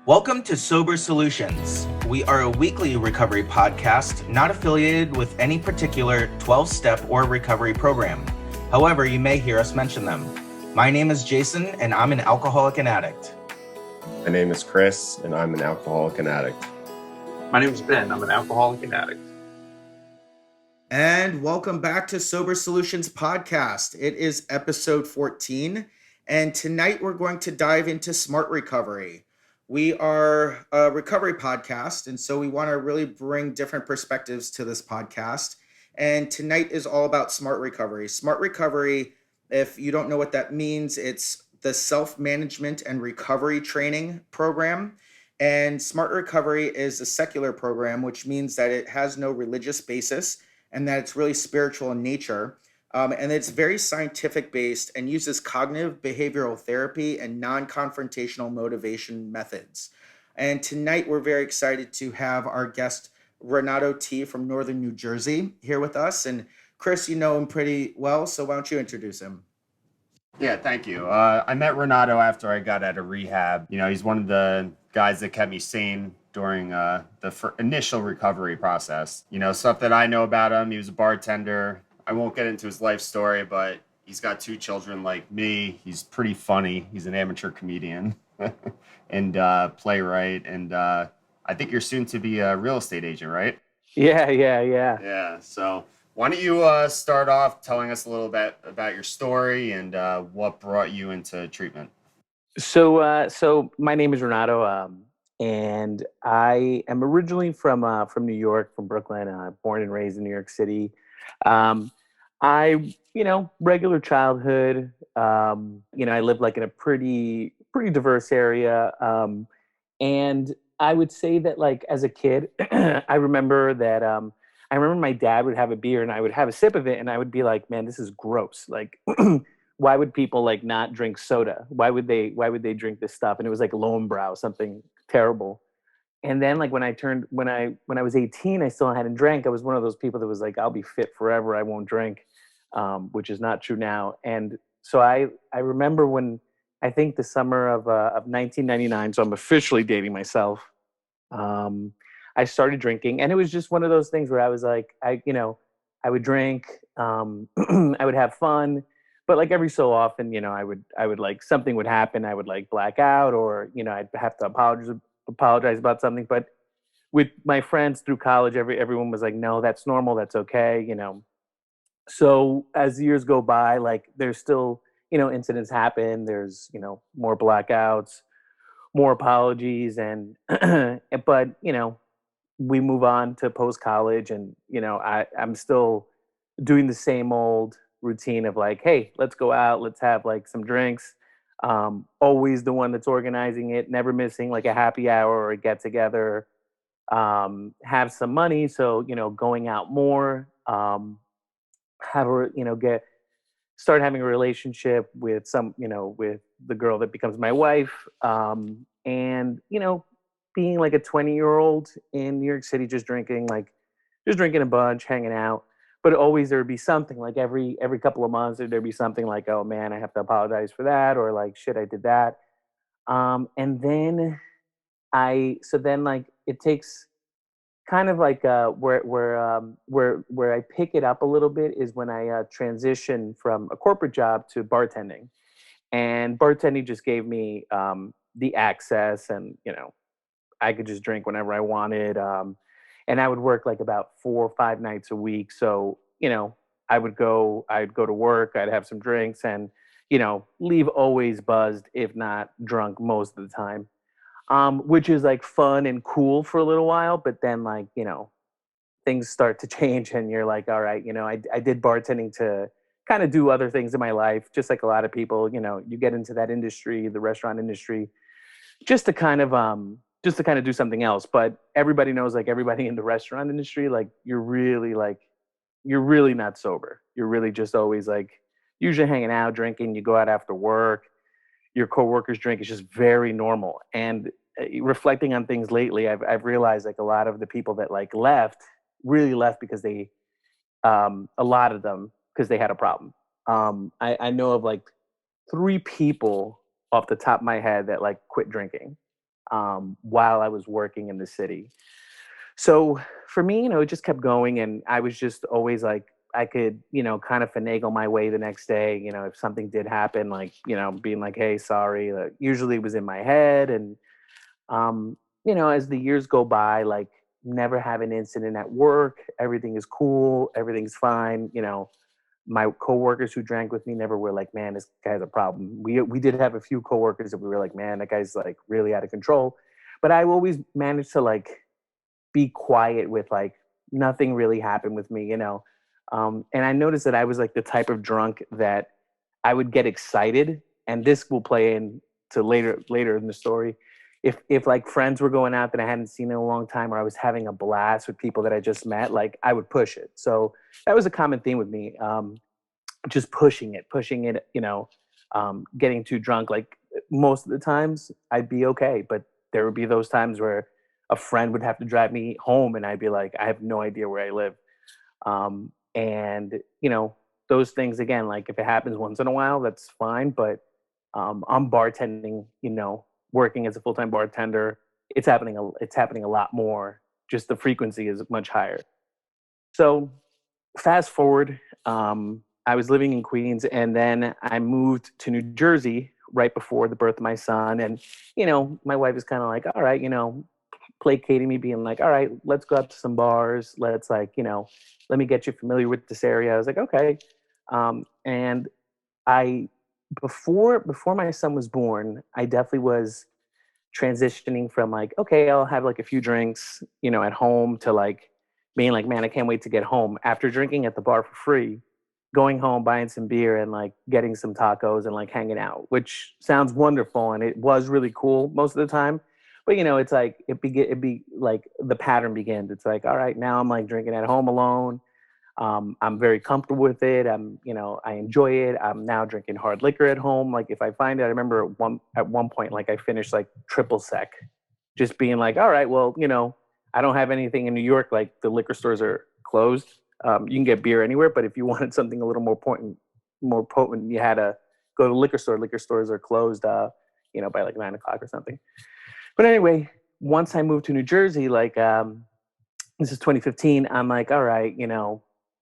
Welcome to Sober Solutions. We are a weekly recovery podcast not affiliated with any particular 12-step or recovery program. However, you may hear us mention them. My name is Jason, and I'm an alcoholic and addict. My name is Chris, and I'm an alcoholic and addict. My name is Ben. I'm an alcoholic and addict. And welcome back to Sober Solutions podcast. It is episode 14, and tonight we're going to dive into smart recovery. We are a recovery podcast, and so we want to really bring different perspectives to this podcast. And tonight is all about smart recovery. Smart recovery, if you don't know what that means, it's the self-management and recovery training program. And smart recovery is a secular program, which means that it has no religious basis and that it's really spiritual in nature. And it's very scientific based and uses cognitive behavioral therapy and non-confrontational motivation methods. And tonight we're very excited to have our guest, Renato T from Northern New Jersey, here with us. And Chris, you know him pretty well, so why don't you introduce him? Yeah, thank you. I met Renato after I got out of rehab. You know, he's one of the guys that kept me sane during the initial recovery process. You know, stuff that I know about him. He was a bartender. I won't get into his life story, but he's got 2 children like me. He's pretty funny. He's an amateur comedian and playwright. And I think you're soon to be a real estate agent, right? Yeah. Yeah. So why don't you start off telling us a little bit about your story and what brought you into treatment? So my name is Renato, and I am originally from New York, from Brooklyn. Born and raised in New York City. Regular childhood. I lived like in a pretty diverse area. And I would say that, like, as a kid, I remember my dad would have a beer and I would have a sip of it and I would be like, man, this is gross. Like, why would people like not drink soda? Why would they drink this stuff? And it was like Lowenbrow, something terrible. And then, like, when I was 18, I still hadn't drank. I was one of those people that was like, I'll be fit forever, I won't drink, which is not true now. And so I remember when, I think the summer of 1999, so I'm officially dating myself, I started drinking, and it was just one of those things where I was like, I would drink, I would have fun, but like every so often, I would like, something would happen, I would like black out, or I'd have to apologize about something. But with my friends through college, everyone was like, no, that's normal, that's okay. So as years go by, like, there's still, incidents happen, there's, more blackouts, more apologies, and but we move on to post college, and I'm still doing the same old routine of like, hey, let's go out, let's have like some drinks. Always the one that's organizing it, never missing like a happy hour or a get together. Have some money, so going out more. Have a start having a relationship with with the girl that becomes my wife. And being like a 20-year-old in New York City, just drinking a bunch, hanging out. But always there would be something, like every couple of months there'd be something like, oh man, I have to apologize for that, or like, shit, I did that. And then like it takes kind of like where I pick it up a little bit is when I transition from a corporate job to bartending. And bartending just gave me the access, and I could just drink whenever I wanted. And I would work like about 4 or 5 nights a week. So, I'd go to work, I'd have some drinks, and, leave always buzzed, if not drunk most of the time. Which is like fun and cool for a little while, but then, like, things start to change and you're like, all right, I did bartending to kind of do other things in my life, just like a lot of people, you get into that industry, the restaurant industry, just to kind of do something else. But everybody knows, like, everybody in the restaurant industry, like, you're really not sober. You're really just always like usually hanging out, drinking. You go out after work, your coworkers drink. It's just very normal. And reflecting on things lately, I've realized, like, a lot of the people that like really left because they, a lot of them, because they had a problem. I know of like 3 people off the top of my head that like quit drinking. while I was working in the city. So for me, it just kept going, and I was just always like, I could, kind of finagle my way the next day. If something did happen, like, being like, "Hey, sorry." Usually it was in my head, and as the years go by, like, never have an incident at work. Everything is cool. Everything's fine. My coworkers who drank with me never were like, "Man, this guy's a problem." We did have a few coworkers that we were like, "Man, that guy's like really out of control," but I always managed to like be quiet with like nothing really happened with me. And I noticed that I was like the type of drunk that I would get excited, and this will play in to later in the story. If like friends were going out that I hadn't seen in a long time, or I was having a blast with people that I just met, like I would push it. So that was a common theme with me. Just pushing it, getting too drunk. Like most of the times I'd be okay, but there would be those times where a friend would have to drive me home and I'd be like, I have no idea where I live. And those things again, like if it happens once in a while, that's fine. But I'm bartending, working as a full-time bartender. It's happening a lot more. Just the frequency is much higher. So fast forward, I was living in Queens, and then I moved to New Jersey right before the birth of my son. And my wife is kind of like, all right, placating me, being like, all right, let's go out to some bars. Let's like, let me get you familiar with this area. I was like, okay. And I before my son was born, I definitely was transitioning from like, okay, I'll have like a few drinks, at home, to like being like, man, I can't wait to get home. After drinking at the bar for free, going home, buying some beer and like getting some tacos and like hanging out, which sounds wonderful. And it was really cool most of the time. But it's like it be like the pattern begins. It's like, all right, now I'm like drinking at home alone. I'm very comfortable with it. I enjoy it. I'm now drinking hard liquor at home. Like if I find it, I remember at one point, like I finished like triple sec, just being like, all right, well, I don't have anything in New York. Like the liquor stores are closed. You can get beer anywhere, but if you wanted something a little more potent, you had to go to the liquor store. Liquor stores are closed, by like 9 o'clock or something. But anyway, once I moved to New Jersey, like this is 2015, I'm like, all right,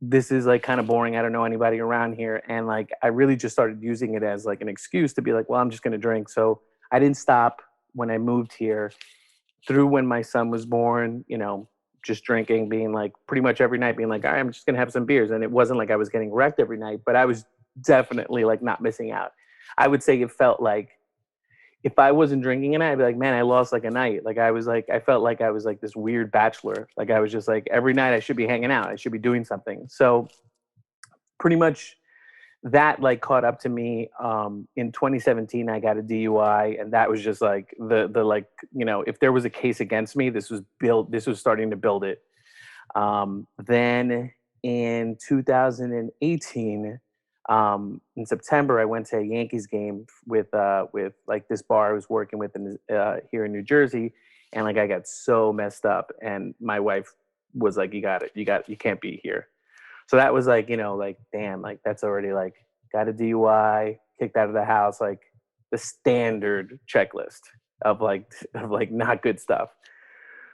this is like kind of boring. I don't know anybody around here. And like, I really just started using it as like an excuse to be like, well, I'm just going to drink. So I didn't stop when I moved here through when my son was born, just drinking, being like pretty much every night, being like, all right, I'm just going to have some beers. And it wasn't like I was getting wrecked every night, but I was definitely like not missing out. I would say it felt like if I wasn't drinking, and I'd be like, man, I lost like a night. Like I felt like I was like this weird bachelor. Like I was just like every night I should be hanging out. I should be doing something. So pretty much that like caught up to me. In 2017, I got a DUI, and that was just like the like, if there was a case against me, this was starting to build it. Then in 2018, in September, I went to a Yankees game with like this bar I was working with here in New Jersey, and like I got so messed up, and my wife was like, you can't be here." So that was like, like damn, like that's already like got a DUI, kicked out of the house, like the standard checklist of like not good stuff.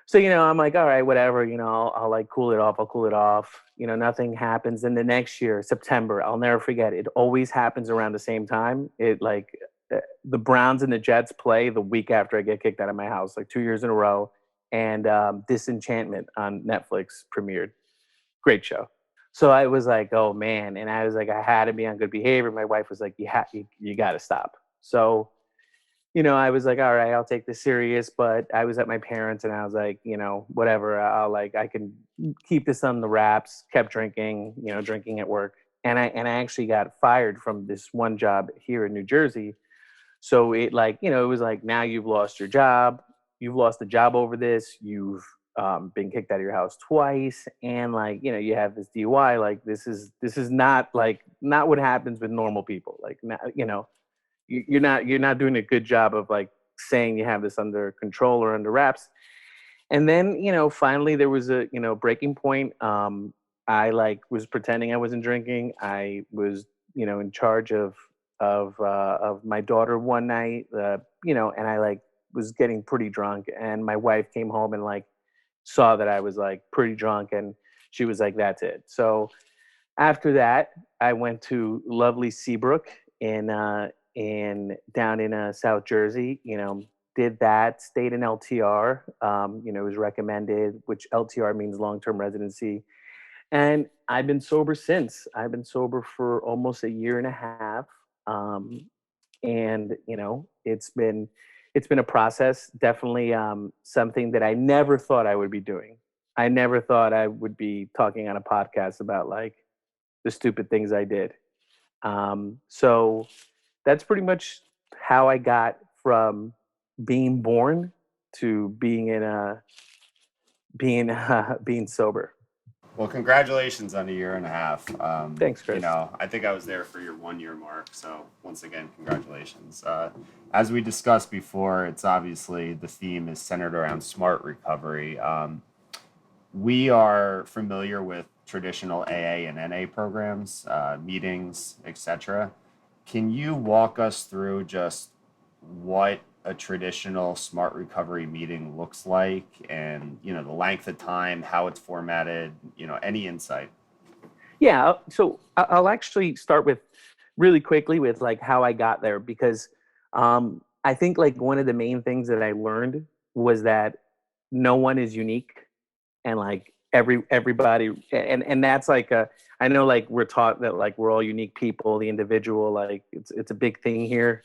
So, I'm like, all right, whatever, I'll like cool it off. I'll cool it off. Nothing happens. Then the next year, September, I'll never forget. It always happens around the same time. It like the Browns and the Jets play the week after I get kicked out of my house, like 2 years in a row. And Disenchantment on Netflix premiered. Great show. So I was like, oh man. And I was like, I had to be on good behavior. My wife was like, you got to stop. So I was like, all right, I'll take this serious. But I was at my parents and I was like, whatever, I can keep this on the wraps, kept drinking, drinking at work. And I actually got fired from this one job here in New Jersey. So it like, it was like, now you've lost your job. You've lost the job over this. You've been kicked out of your house twice. And like, you have this DUI. Like, this is not like, not what happens with normal people. Like, not, you're not doing a good job of like saying you have this under control or under wraps. And then finally there was a breaking point. I like was pretending I wasn't drinking. I was in charge of my daughter one night, and I like was getting pretty drunk, and my wife came home and like saw that I was like pretty drunk, and she was like, "That's it." So after that, I went to lovely Seabrook in down in South Jersey. Did that, stayed in LTR. It was recommended, which LTR means long term residency, and I've been sober since. I've been sober for almost a year and a half. Um, and it's been a process, definitely something that I never thought I would be doing. I never thought I would be talking on a podcast about like the stupid things I did. So that's pretty much how I got from being born to being sober. Well, congratulations on a year and a half. Thanks, Chris. I think I was there for your 1 year mark. So once again, congratulations. As we discussed before, it's obviously the theme is centered around smart recovery. We are familiar with traditional AA and NA programs, meetings, etc. Can you walk us through just what a traditional smart recovery meeting looks like, and the length of time, how it's formatted, any insight? Yeah, so I'll actually start with really quickly with like how I got there, because I think like one of the main things that I learned was that no one is unique, and like everybody, and that's like a, I know like we're taught that like we're all unique people, the individual, like it's a big thing here,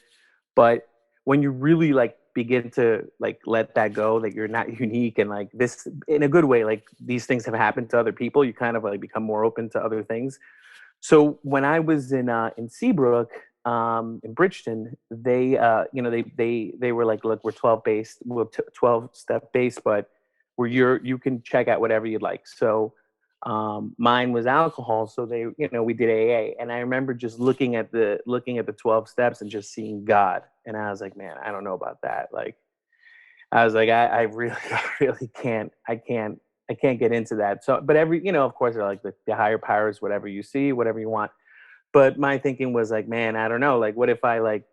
but when you really like begin to like let that go, that you're not unique, and like this in a good way, like these things have happened to other people, you kind of like become more open to other things. So when I was in Seabrook, in Bridgeton, they were like, look, we're 12 based, we're 12 step based, but you can check out whatever you'd like. So mine was alcohol, so we did AA, and I remember just looking at the 12 steps and just seeing God, and I was like, man, I don't know about that. Like I was like, I really, I really can't. I can't get into that. So, but of course, they're like the higher powers, whatever you see, whatever you want. But my thinking was like, man, I don't know. Like, what if I like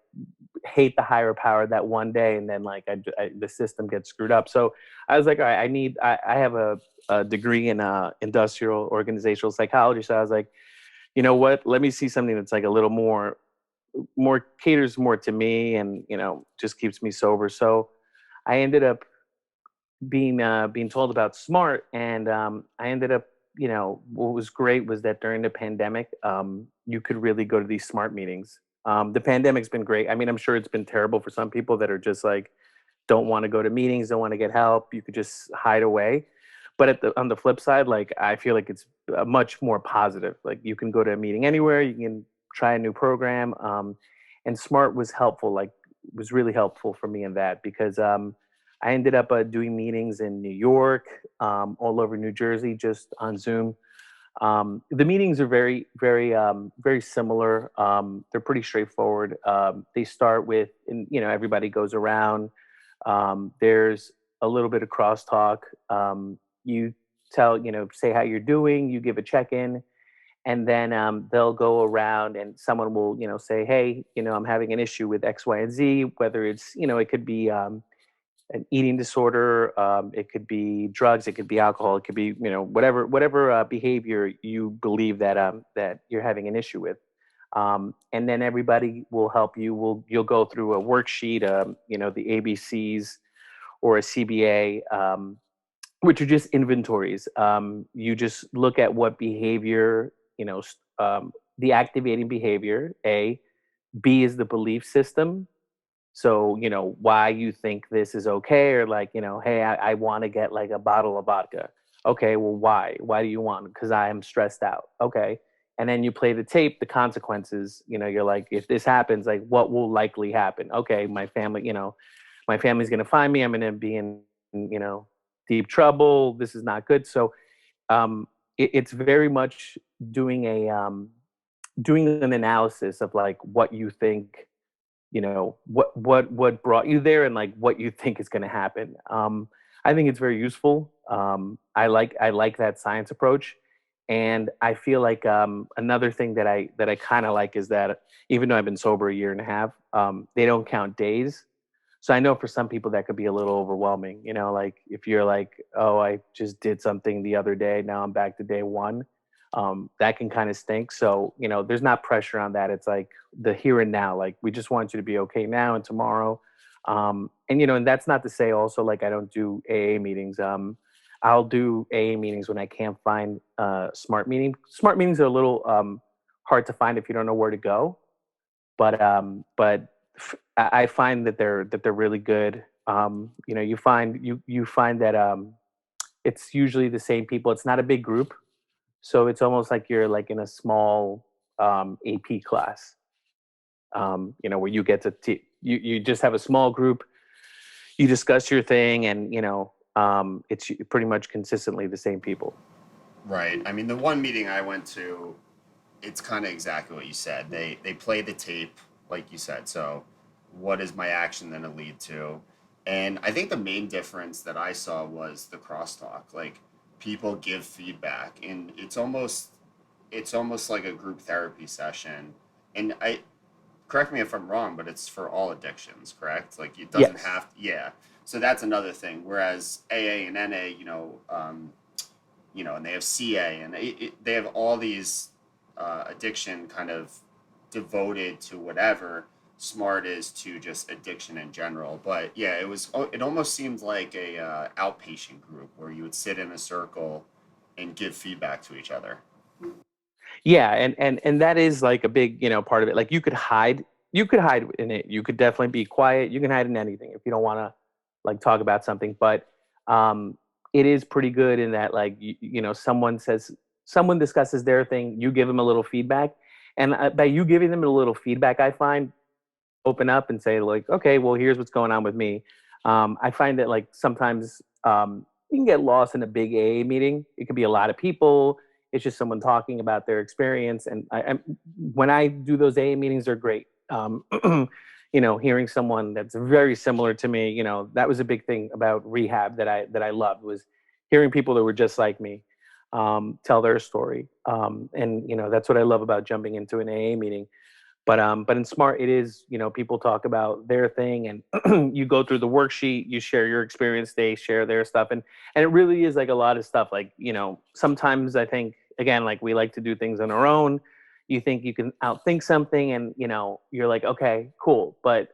hate the higher power that one day, and then like the system gets screwed up? So I was like, all right, I have a degree in industrial organizational psychology. So I was like, you know what? Let me see something that's like a little more caters more to me, and just keeps me sober. So I ended up being told about smart, and I ended up, what was great was that during the pandemic, you could really go to these smart meetings. The pandemic's been great. I mean, I'm sure it's been terrible for some people that are just like don't want to go to meetings, don't want to get help. You could just hide away. But on the flip side, like I feel like it's much more positive. Like you can go to a meeting anywhere, you can try a new program, and smart was helpful. Like was really helpful for me in that, because I ended up doing meetings in New York, all over New Jersey, just on Zoom. The meetings are very, very, very similar. They're pretty straightforward. They start with, and everybody goes around. There's a little bit of crosstalk. You say how you're doing. You give a check-in, and then they'll go around, and someone will, say, hey, I'm having an issue with X, Y, and Z. Whether it's, it could be an eating disorder, it could be drugs, it could be alcohol, it could be whatever behavior you believe that you're having an issue with, and then everybody will help you. You'll go through a worksheet, the ABCs or a CBA, which are just inventories. You just look at what behavior, the activating behavior. B is the belief system. So, why you think this is okay, or like, hey, I want to get like a bottle of vodka. Okay, well, why? Why do you want it? Because I am stressed out. Okay. And then you play the tape, the consequences, you're like, if this happens, like what will likely happen? Okay, my family's gonna find me, I'm gonna be in, you know, deep trouble. This is not good. So it's very much doing doing an analysis of like what you think, what brought you there, and like what you think is going to happen. I think it's very useful. I like that science approach, and I feel like another thing that I kind of like is that even though I've been sober a year and a half, they don't count days. So I know for some people that could be a little overwhelming, like if you're like, oh, I just did something the other day, now I'm back to day one. That can kind of stink. So, there's not pressure on that. It's like the here and now, like we just want you to be okay now and tomorrow. And that's not to say also like I don't do AA meetings. I'll do AA meetings when I can't find smart meeting. Smart meetings are a little hard to find if you don't know where to go. But I find that they're really good. You find that it's usually the same people. It's not a big group, so it's almost like you're like in a small AP class. Where you get to you just have a small group. You discuss your thing, and it's pretty much consistently the same people. Right. I mean, the one meeting I went to, it's kind of exactly what you said. They play the tape, like you said. So, what is my action going to lead to? And I think the main difference that I saw was the crosstalk. Like people give feedback, and it's almost like a group therapy session. And I correct me if I'm wrong, but it's for all addictions, correct? Like it doesn't Yes. have, yeah. So that's another thing. Whereas AA and NA, and they have CA, and they have all these addiction kind of devoted to whatever. Smart is to just addiction in general. But yeah, it almost seemed like a outpatient group where you would sit in a circle and give feedback to each other. Yeah, and that is like a big, part of it. Like you could hide in it. You could definitely be quiet. You can hide in anything if you don't want to like talk about something. But it is pretty good in that like someone discusses their thing, you give them a little feedback, and by you giving them a little feedback, I find open up and say like, okay, well, here's what's going on with me. I find that like sometimes you can get lost in a big AA meeting. It could be a lot of people. It's just someone talking about their experience, and when I do those AA meetings, they're great. Hearing someone that's very similar to me, that was a big thing about rehab that I loved was hearing people that were just like me tell their story. And that's what I love about jumping into an AA meeting. But in Smart, it is, people talk about their thing, and you go through the worksheet, you share your experience, they share their stuff, and it really is like a lot of stuff. Like sometimes I think again, like we like to do things on our own. You think you can outthink something, and you're like, okay, cool. But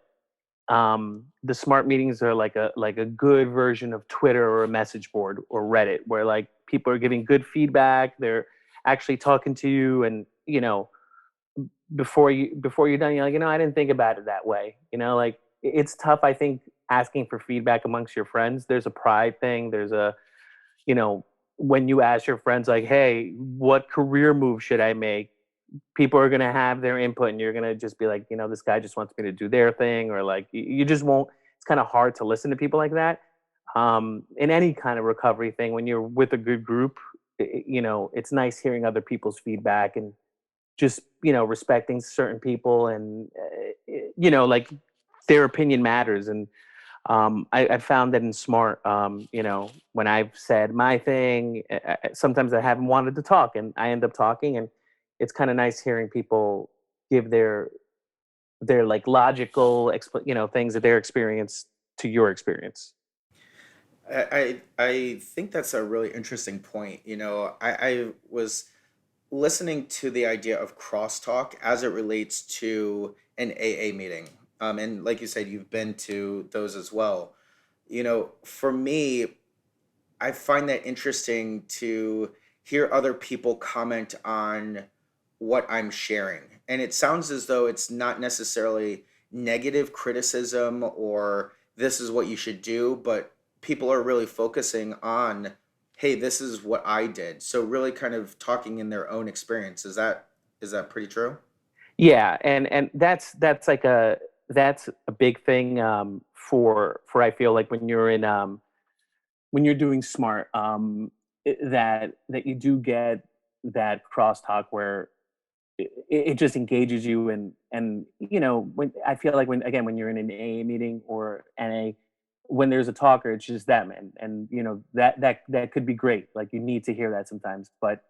the Smart meetings are like a good version of Twitter or a message board or Reddit, where like people are giving good feedback. They're actually talking to you, and before you're done, you're like, I didn't think about it that way. Like it's tough, I think, asking for feedback amongst your friends. There's a pride thing. There's a, you know, when you ask your friends like, hey, what career move should I make? People are gonna have their input, and you're gonna just be like, this guy just wants me to do their thing, or like you just won't. It's kind of hard to listen to people like that. In any kind of recovery thing, when you're with a good group, it's nice hearing other people's feedback and just respecting certain people, and like their opinion matters. And I found that in Smart, when I've said my thing, sometimes I haven't wanted to talk, and I end up talking, and it's kind of nice hearing people give their like logical things that their experience to your experience. I think that's a really interesting point. I was listening to the idea of crosstalk as it relates to an AA meeting. And like you said, you've been to those as well. For me, I find that interesting to hear other people comment on what I'm sharing. And it sounds as though it's not necessarily negative criticism or this is what you should do, but people are really focusing on, hey, this is what I did. So really kind of talking in their own experience. Is that pretty true? Yeah, and that's a big thing for I feel like when you're doing Smart, that you do get that crosstalk where it just engages you, and when I feel like when you're in an AA meeting or NA, when there's a talker, it's just them, and that could be great. Like you need to hear that sometimes. But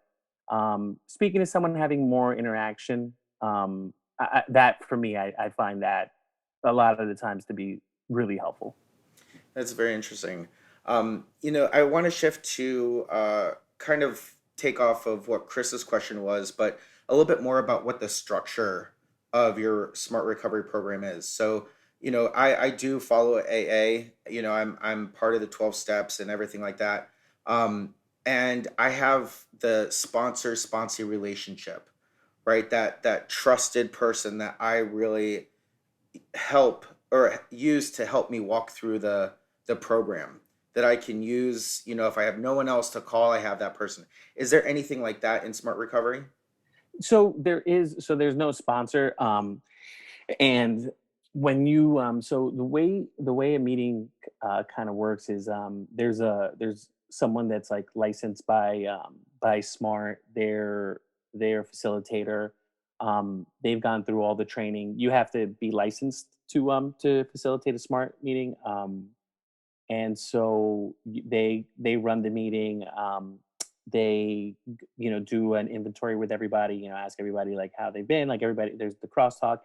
speaking to someone having more interaction, that for me, I find that a lot of the times to be really helpful. That's very interesting. I want to shift to kind of take off of what Chris's question was, but a little bit more about what the structure of your smart recovery program is. So, I do follow AA. I'm part of the 12 steps and everything like that. And I have the sponsor-sponsee relationship, right? That trusted person that I really help or use to help me walk through the program, that I can use, if I have no one else to call, I have that person. Is there anything like that in smart recovery? So there's no sponsor. And when you so the way a meeting kind of works is there's someone that's like licensed by Smart, their facilitator. They've gone through all the training. You have to be licensed to facilitate a Smart meeting. And so they run the meeting. They do an inventory with everybody, ask everybody like how they've been, like everybody, there's the crosstalk.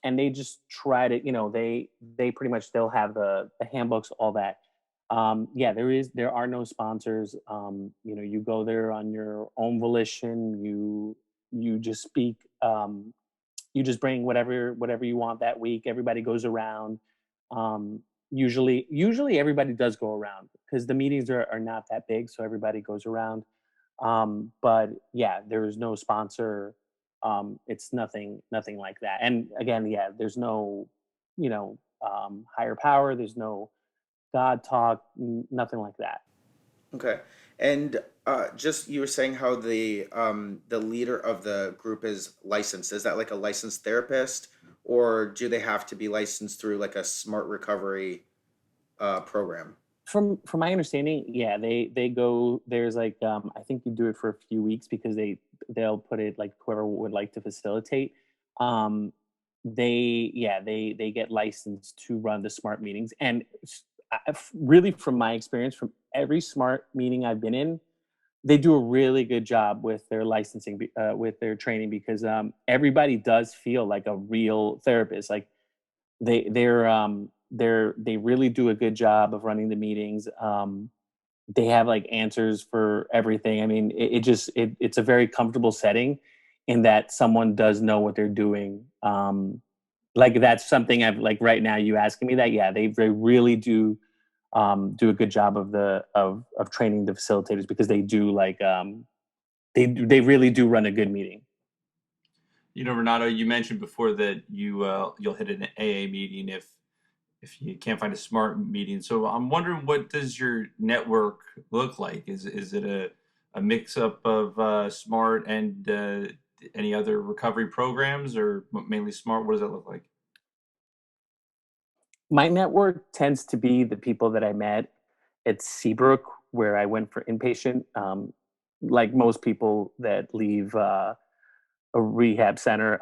And they just try to, they pretty much, they'll have the handbooks, all that. Yeah, there are no sponsors. You go there on your own volition. You just speak. You just bring whatever you want that week. Everybody goes around. um, usually everybody does go around because the meetings are not that big, so everybody goes around. But yeah, there is no sponsor. It's nothing like that. And again, yeah, there's no higher power. There's no god talk, nothing like that. Okay. And just you were saying how the leader of the group is licensed. Is that like a licensed therapist, or do they have to be licensed through like a smart recovery program? From my understanding, yeah, they go. There's like I think you do it for a few weeks because they'll put it like whoever would like to facilitate. Um, they get licensed to run the smart meetings, and really from my experience, from every smart meeting I've been in, they do a really good job with their licensing, with their training, because everybody does feel like a real therapist. Like they really do a good job of running the meetings. They have like answers for everything. I mean, it's a very comfortable setting in that someone does know what they're doing. Like that's something I've like right now. You asking me that? Yeah, they really do a good job of training the facilitators, because they do like they really do run a good meeting. Renato, you mentioned before that you'll hit an AA meeting if you can't find a smart meeting. So I'm wondering, what does your network look like? Is it a mix up of smart and any other recovery programs, or mainly smart? What does that look like? My network tends to be the people that I met at Seabrook, where I went for inpatient. Like most people that leave a rehab center,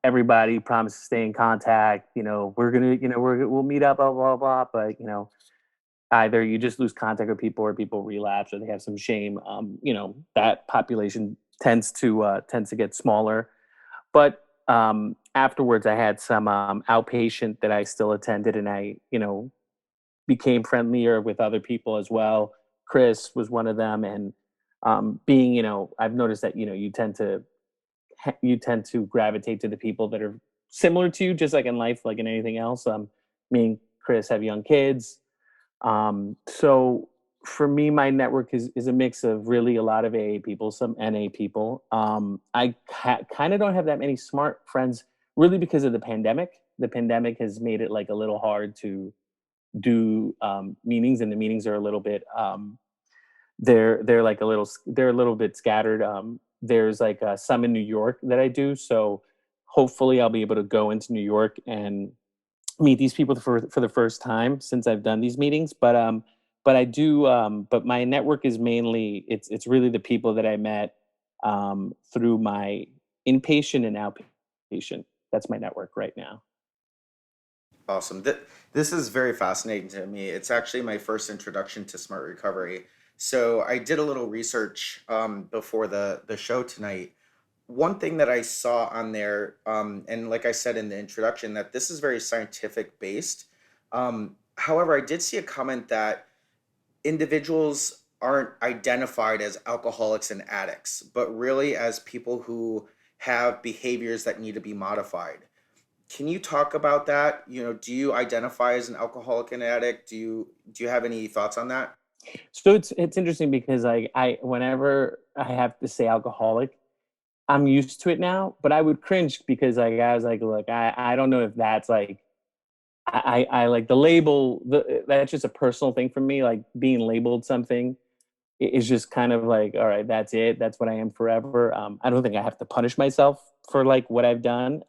everybody promises to stay in contact. We'll meet up, blah blah blah. But either you just lose contact with people, or people relapse, or they have some shame. That population tends to get smaller. But afterwards, I had some outpatient that I still attended, and I became friendlier with other people as well. Chris was one of them, and being I've noticed that you tend to gravitate to the people that are similar to you, just like in life, like in anything else. Me and Chris have young kids. So for me, my network is a mix of really a lot of AA people, some NA people. I kind of don't have that many smart friends, really, because of the pandemic. The pandemic has made it like a little hard to do meetings, and the meetings are a little bit they're a little bit scattered. There's like some in New York that I do, so hopefully I'll be able to go into New York and meet these people for the first time since I've done these meetings. But I do but my network is mainly, it's really the people that I met through my inpatient and outpatient. That's my network right now. Awesome. This is very fascinating to me. It's actually my first introduction to smart recovery. So I did a little research before the show tonight. One thing that I saw on there, and like I said in the introduction, that this is very scientific based. However, I did see a comment that individuals aren't identified as alcoholics and addicts, but really as people who have behaviors that need to be modified. Can you talk about that? Do you identify as an alcoholic and addict? Do you have any thoughts on that? So it's interesting because like I whenever I have to say alcoholic, I'm used to it now, but I would cringe because like I was like, look, I don't know if that's like I like the label. That's just a personal thing for me. Like being labeled something is just kind of like, all right, that's it. That's what I am forever. I don't think I have to punish myself for like what I've done.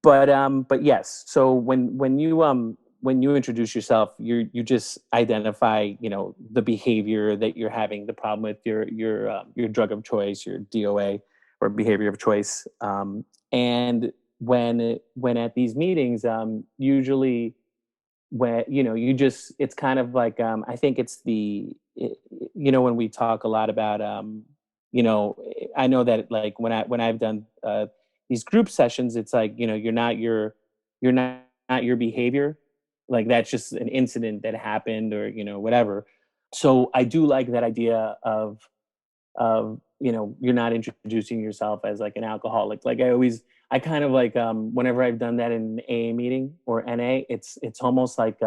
But yes. So when you introduce yourself, you just identify, the behavior that you're having the problem with, your drug of choice, your DOA, or behavior of choice. And when at these meetings, usually when you just it's kind of like, I think it's when we talk a lot about, you know I know that like when I've done these group sessions, it's like, you're not your behavior, like that's just an incident that happened, or whatever. So I do like that idea of you're not introducing yourself as like an alcoholic. Like I kind of like, whenever I've done that in an AA meeting or NA, it's almost like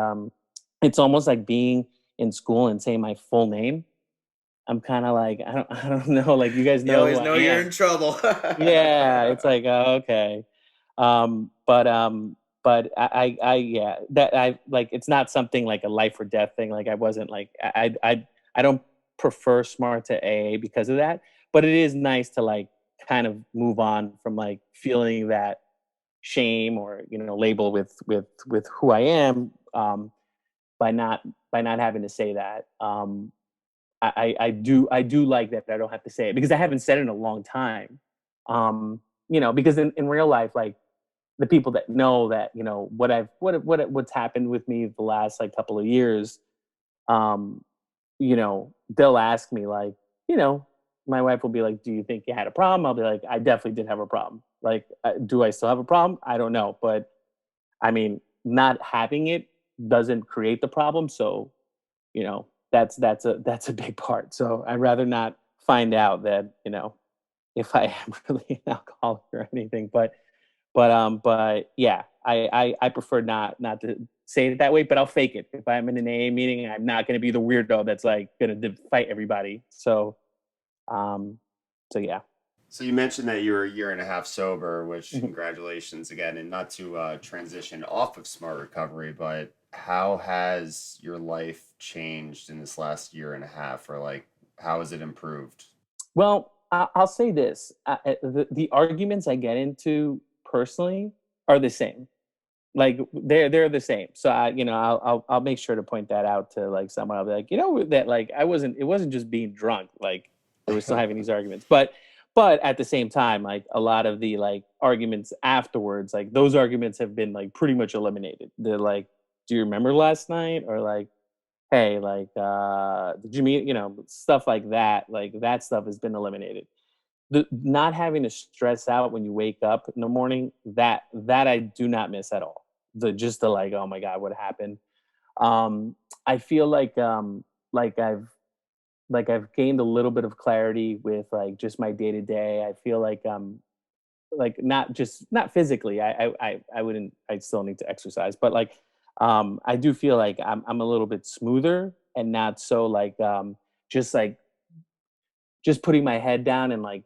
being in school and saying my full name. I'm kind of like, I don't know, like you guys You know who always I know you're in am. trouble. Yeah, it's like, oh, okay. But yeah, that I like, it's not something like a life or death thing. Like I wasn't like, I don't prefer smart to AA because of that, but it is nice to like kind of move on from like feeling that shame or, label with who I am, by not having to say that. I do like that I don't have to say it because I haven't said it in a long time. Because in real life, like the people that know that, what's happened with me the last like couple of years, um, they'll ask me like, you know, my wife will be like, "Do you think you had a problem?" I'll be like, "I definitely did have a problem." Like, do I still have a problem? I don't know, but I mean, not having it doesn't create the problem, so that's a big part. So I'd rather not find out that, if I am really an alcoholic or anything. But yeah, I prefer not to say it that way, but I'll fake it. If I'm in an AA meeting, I'm not going to be the weirdo that's like going to fight everybody. Um, so yeah. So you mentioned that you were a year and a half sober, which Mhm. congratulations again, and not to transition off of smart recovery, but how has your life changed in this last year and a half, or like how has it improved? Well, I'll say this: the arguments I get into personally are the same. Like they're the same. So I'll make sure to point that out to like someone. I'll be like, that like it wasn't just being drunk. Like we were still having these arguments, but at the same time, like a lot of the like arguments afterwards, like those arguments have been like pretty much eliminated. They're like, do you remember last night? Or like, hey, like, did you meet, stuff like that. Like that stuff has been eliminated. The not having to stress out when you wake up in the morning, that I do not miss at all. The like, oh my god, what happened? I feel like I've gained a little bit of clarity with like just my day to day. I feel like not physically. I wouldn't. I still need to exercise, but like I do feel like I'm a little bit smoother and not so like just like just putting my head down and like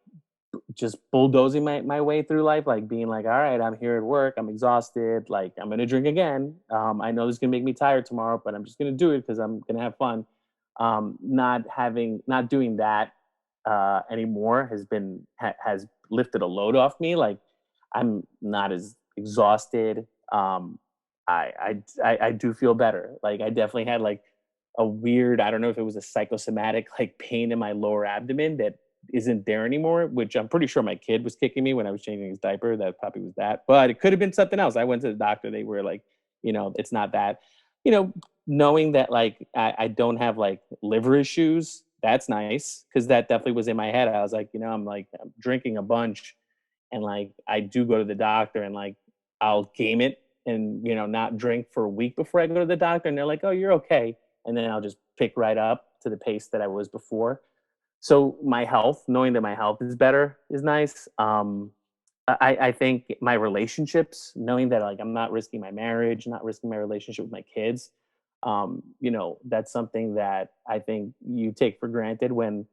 just bulldozing my way through life, like being like, all right, I'm here at work, I'm exhausted, like I'm gonna drink again. I know this is gonna make me tired tomorrow, but I'm just gonna do it because I'm gonna have fun. Not doing that anymore has lifted a load off me. Like I'm not as exhausted. I do feel better. Like I definitely had like a weird, I don't know if it was a psychosomatic like pain in my lower abdomen that isn't there anymore, which I'm pretty sure my kid was kicking me when I was changing his diaper. That probably was that, but it could have been something else. I went to the doctor. They were like, it's not that. You know, knowing that like I don't have like liver issues, that's nice because that definitely was in my head. I was like, I'm drinking a bunch, and like I do go to the doctor, and like I'll game it and, not drink for a week before I go to the doctor. And they're like, oh, you're okay. And then I'll just pick right up to the pace that I was before. So my health, knowing that my health is better, is nice. I think my relationships, knowing that like I'm not risking my marriage, not risking my relationship with my kids, that's something that I think you take for granted when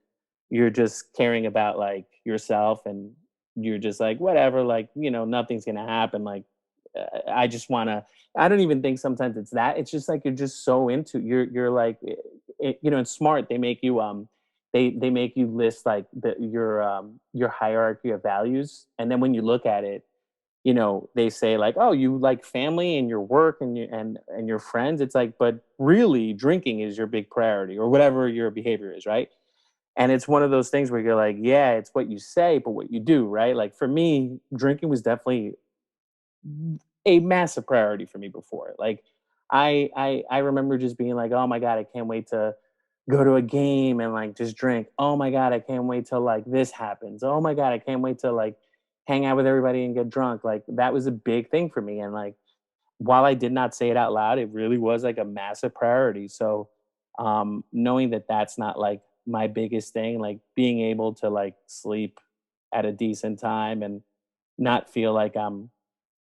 you're just caring about like yourself, and you're just like whatever, like nothing's gonna happen. Like I just wanna. I don't even think sometimes it's that. It's just like you're just so into you're like it's smart. They make you they make you list like your hierarchy of values, and then when you look at it, they say like, oh, you like family and your work and your friends. It's like, but really drinking is your big priority, or whatever your behavior is, right? And it's one of those things where you're like, yeah, it's what you say but what you do, right? Like for me, drinking was definitely a massive priority for me before. Like I remember just being like, oh my god, I can't wait to go to a game and like just drink. Oh my god, I can't wait till like this happens. Oh my god, I can't wait to like hang out with everybody and get drunk. Like that was a big thing for me. And like while I did not say it out loud, it really was like a massive priority. So knowing that that's not like my biggest thing, like being able to like sleep at a decent time and not feel like I'm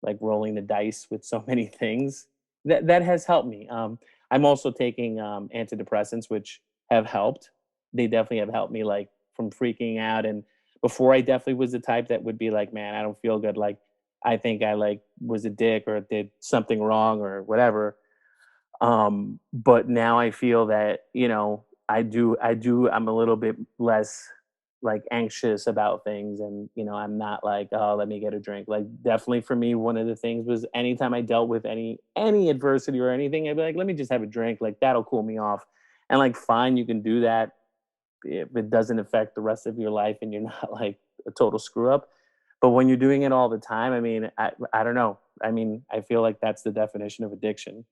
like rolling the dice with so many things, that has helped me. I'm also taking antidepressants, which have helped. They definitely have helped me like from freaking out. And before, I definitely was the type that would be like, man, I don't feel good. Like I think I like was a dick or did something wrong or whatever. But now I feel that, I'm a little bit less like anxious about things, and I'm not like, oh, let me get a drink. Like definitely for me, one of the things was anytime I dealt with any adversity or anything, I'd be like, let me just have a drink, like that'll cool me off. And like fine, you can do that if it doesn't affect the rest of your life and you're not like a total screw up. But when you're doing it all the time, I mean, I don't know. I mean, I feel like that's the definition of addiction.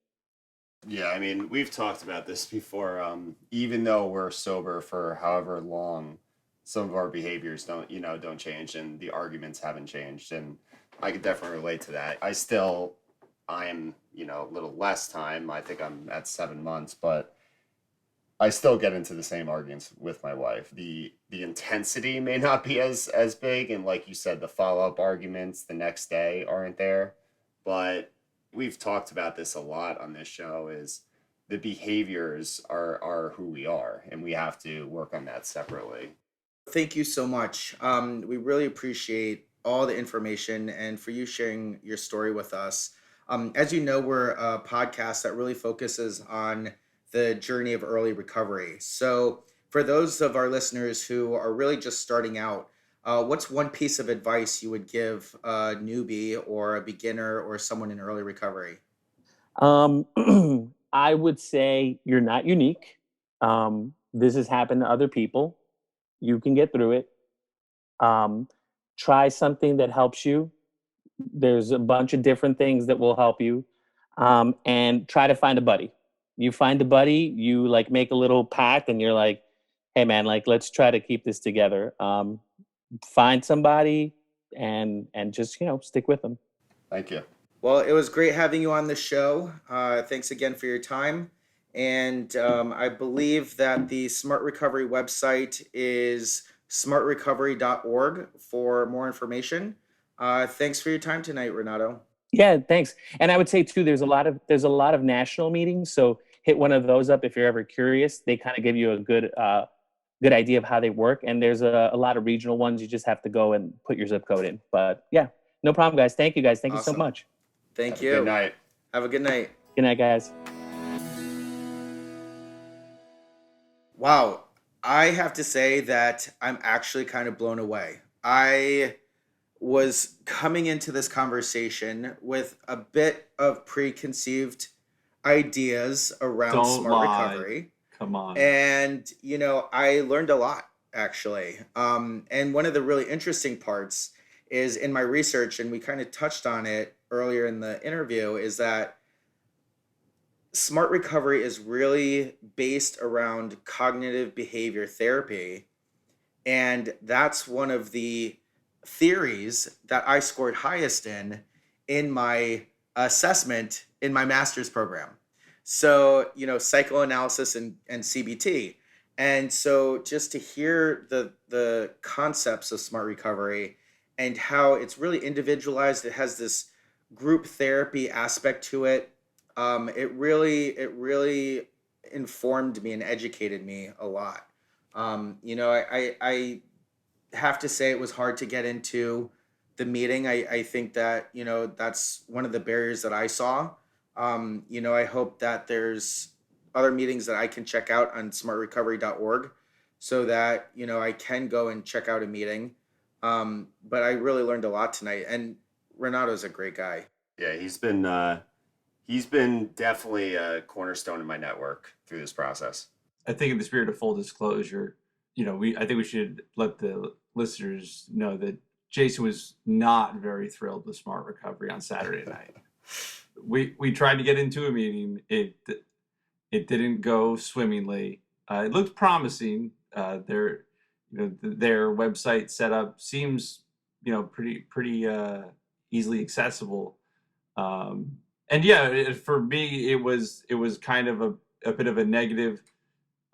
Yeah, I mean, we've talked about this before. Even though we're sober for however long, some of our behaviors don't change, and the arguments haven't changed. And I could definitely relate to that. I am, a little less time. I think I'm at 7 months, but I still get into the same arguments with my wife. The intensity may not be as big, and like you said, the follow-up arguments the next day aren't there. But we've talked about this a lot on this show, is the behaviors are who we are, and we have to work on that separately. Thank you so much. We really appreciate all the information and for you sharing your story with us. As you know, we're a podcast that really focuses on the journey of early recovery. So, for those of our listeners who are really just starting out, what's one piece of advice you would give a newbie or a beginner or someone in early recovery? Um, I would say you're not unique. This has happened to other people. You can get through it. Um, Try something that helps you. There's a bunch of different things that will help you. And try to find a buddy. You find a buddy, you like make a little pact, and you're like, hey man, like let's try to keep this together. Find somebody and just stick with them. Thank you. Well, it was great having you on the show. Thanks again for your time. And I believe that the Smart Recovery website is smartrecovery.org for more information. Thanks for your time tonight, Renato. Yeah, thanks. And I would say too, there's a lot of national meetings. So hit one of those up if you're ever curious. They kind of give you a good idea of how they work. And there's a lot of regional ones. You just have to go and put your zip code in. But yeah, no problem, guys. Thank you, guys. Thank you so Awesome. much. Thank Have a good you. night. Have a good night. Good night, guys. Wow. I have to say that I'm actually kind of blown away. I was coming into this conversation with a bit of preconceived ideas around Don't smart lie. recovery. Come on. And, I learned a lot actually. And one of the really interesting parts is in my research, and we kind of touched on it earlier in the interview, is that smart recovery is really based around cognitive behavior therapy. And that's one of the theories that I scored highest in my assessment in my master's program. So, psychoanalysis and CBT. And so just to hear the concepts of smart recovery and how it's really individualized, it has this group therapy aspect to it. It really informed me and educated me a lot. I have to say it was hard to get into the meeting. I think that, that's one of the barriers that I saw. I hope that there's other meetings that I can check out on smartrecovery.org so that, I can go and check out a meeting. But I really learned a lot tonight. And Renato's a great guy. Yeah, he's been definitely a cornerstone in my network through this process. I think in the spirit of full disclosure, I think we should let the listeners know that Jason was not very thrilled with Smart Recovery on Saturday night. We tried to get into a meeting. It didn't go swimmingly. It looked promising. Their website setup seems pretty easily accessible. And yeah, for me it was kind of a bit of a negative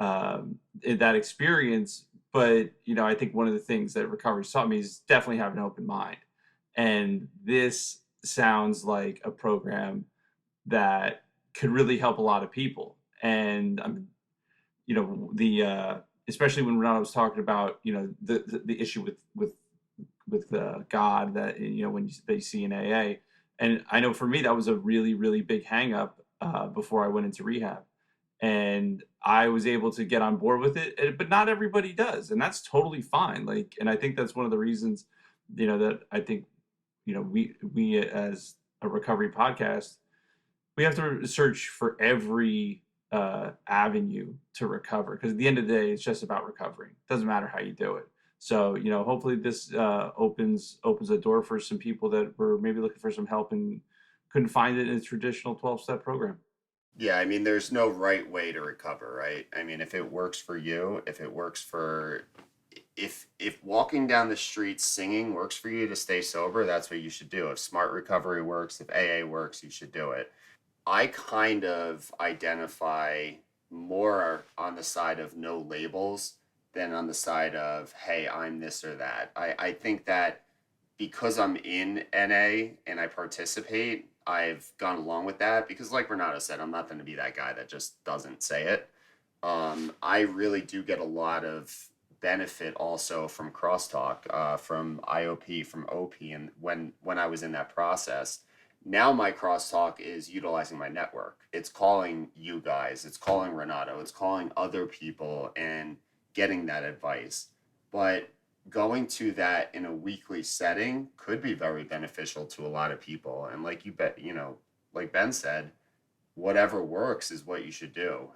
in that experience. But I think one of the things that recovery taught me is definitely have an open mind. And this sounds like a program that could really help a lot of people. And the especially when Renato was talking about the issue with God that when they see in AA. And I know for me that was a really, really big hang up before I went into rehab. And I was able to get on board with it, but not everybody does, and that's totally fine. Like, and I think that's one of the reasons, that I think, we as a recovery podcast, we have to search for every avenue to recover, because at the end of the day, it's just about recovering. It doesn't matter how you do it. So, hopefully this opens a door for some people that were maybe looking for some help and couldn't find it in a traditional 12-step program. Yeah, I mean, there's no right way to recover, right? I mean, if it works for you, if it works for, if walking down the street singing works for you to stay sober, that's what you should do. If smart recovery works, if AA works, you should do it. I kind of identify more on the side of no labels than on the side of, hey, I'm this or that. I think that because I'm in NA and I participate, I've gone along with that because, like Renato said, I'm not going to be that guy that just doesn't say it. I really do get a lot of benefit also from crosstalk, from IOP, from OP, and when I was in that process. Now my crosstalk is utilizing my network. It's calling you guys, it's calling Renato, it's calling other people and getting that advice. But going to that in a weekly setting could be very beneficial to a lot of people. And like like Ben said, whatever works is what you should do.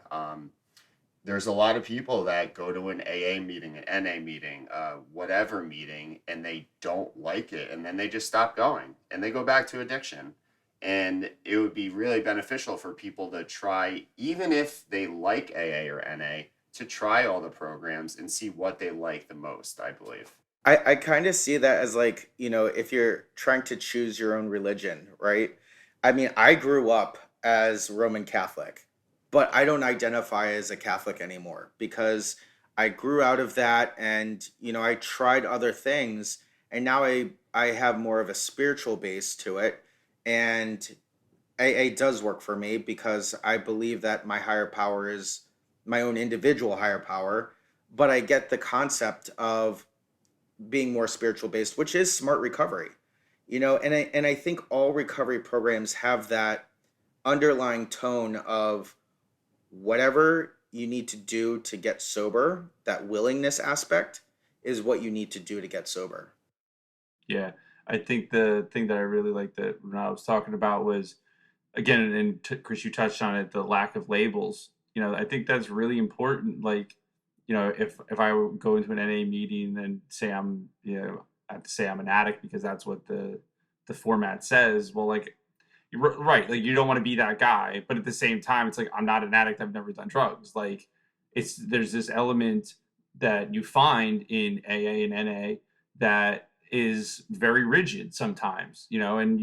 There's a lot of people that go to an AA meeting, an NA meeting, whatever meeting, and they don't like it. And then they just stop going and they go back to addiction. And it would be really beneficial for people to try, even if they like AA or NA, to try all the programs and see what they like the most, I believe. I kind of see that as like, if you're trying to choose your own religion, right? I mean, I grew up as Roman Catholic, but I don't identify as a Catholic anymore because I grew out of that and, I tried other things and now I have more of a spiritual base to it. And AA does work for me because I believe that my higher power is my own individual higher power, but I get the concept of being more spiritual based, which is smart recovery. And I think all recovery programs have that underlying tone of whatever you need to do to get sober, that willingness aspect is what you need to do to get sober. Yeah, I think the thing that I really liked that Renato was talking about was, again, and Chris, you touched on it, the lack of labels. I think that's really important. Like, if I go into an NA meeting and say I have to say I'm an addict because that's what the format says. Well, like, you're right, like you don't want to be that guy, but at the same time, it's like I'm not an addict. I've never done drugs. Like, there's this element that you find in AA and NA that is very rigid sometimes. And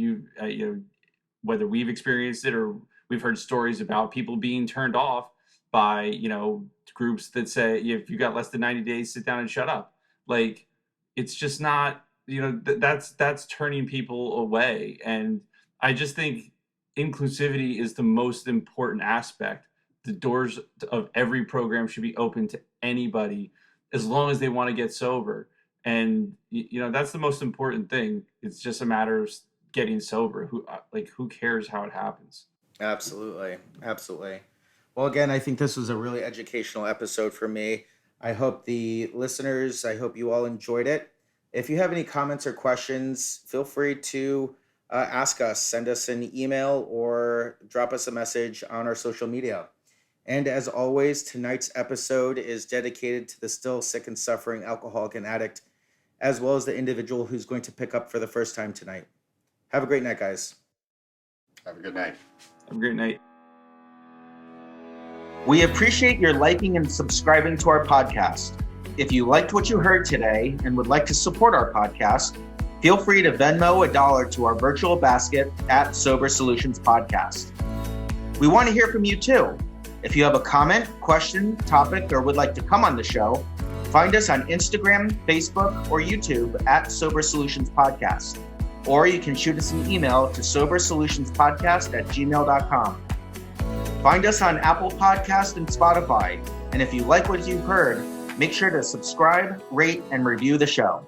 whether we've experienced it or we've heard stories about people being turned off by, groups that say, if you got less than 90 days, sit down and shut up. Like, it's just not, that's turning people away. And I just think inclusivity is the most important aspect. The doors of every program should be open to anybody as long as they want to get sober. And that's the most important thing. It's just a matter of getting sober. Who cares how it happens? Absolutely. Absolutely. Well, again, I think this was a really educational episode for me. I hope the listeners, I hope you all enjoyed it. If you have any comments or questions, feel free to ask us, send us an email, or drop us a message on our social media. And as always, tonight's episode is dedicated to the still sick and suffering alcoholic and addict, as well as the individual who's going to pick up for the first time tonight. Have a great night, guys. Have a good night. Have a great night. We appreciate your liking and subscribing to our podcast. If you liked what you heard today and would like to support our podcast, feel free to Venmo $1 to our virtual basket at Sober Solutions Podcast. We want to hear from you too. If you have a comment, question, topic, or would like to come on the show, find us on Instagram, Facebook, or YouTube at Sober Solutions Podcast. Or you can shoot us an email to sobersolutionspodcast@gmail.com. Find us on Apple Podcasts and Spotify. And if you like what you've heard, make sure to subscribe, rate, and review the show.